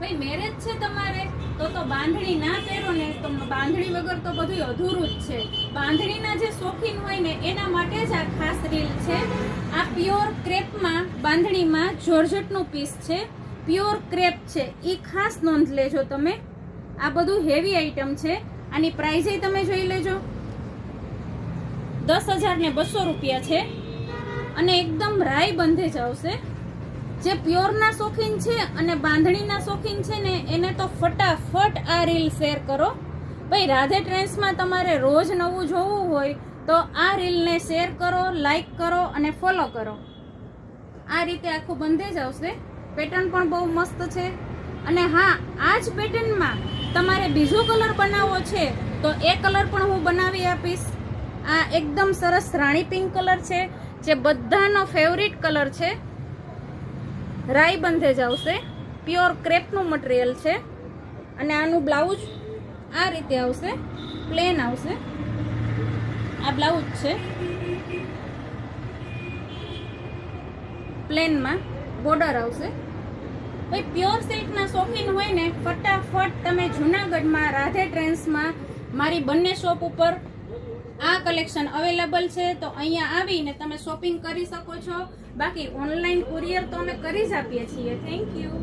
ભાઈ મેરેજ છે તમારે તો બાંધણી ના પહેરો ને તો બાંધણી વગર તો બધું અધૂરું જ છે. બાંધણીના જે શોખીન હોય ને એના માટે જ આ ખાસ રીલ છે. આ પ્યોર ક્રેપમાં બાંધણીમાં જોર્જટનું પીસ છે, પ્યોર ક્રેપ છે, એ ખાસ નોંધ લેજો તમે. આ બધું હેવી આઈટમ છે. આની પ્રાઇઝ તમે જોઈ લેજો, 10,200 રૂપિયા છે અને એકદમ રાય બંધે જ આવશે. જે પ્યોરના શોખીન છે અને બાંધણીના શોખીન છે ને એને તો ફટાફટ આ રીલ શેર કરો. ભાઈ રાધે ટ્રેન્ડ્સમાં તમારે રોજ નવું જોવું હોય તો આ રીલને શેર કરો, લાઈક કરો અને ફોલો કરો. આ રીતે આખું બંધે જ આવશે. પેટર્ન પણ બહુ મસ્ત છે. અને હા, આ જ પેટર્નમાં તમારે બીજો કલર બનાવવો છે તો એ કલર પણ હું બનાવી આપીશ. આ એકદમ સરસ રાણી પિંક કલર છે, જે બધાનો ફેવરિટ કલર છે. રાઈ બંધે જ આવશે, પ્યોર ક્રેપનું મટીરિયલ છે. અને આનું બ્લાઉઝ આ રીતે આવશે, પ્લેન આવશે. આ બ્લાઉઝ છે પ્લેનમાં, બોર્ડર આવશે. ભાઈ પ્યોર સિલ્કના શોખીન હોય ને ફટાફટ તમે જૂનાગઢમાં રાધે ટ્રેન્ડ્સમાં મારી બંને શોપ ઉપર આ કલેક્શન અવેલેબલ છે, તો અહીંયા આવીને તમે શોપિંગ કરી શકો છો. બાકી ઓનલાઈન કુરિયર તો અમે કરી જ આપીએ છીએ. Thank you.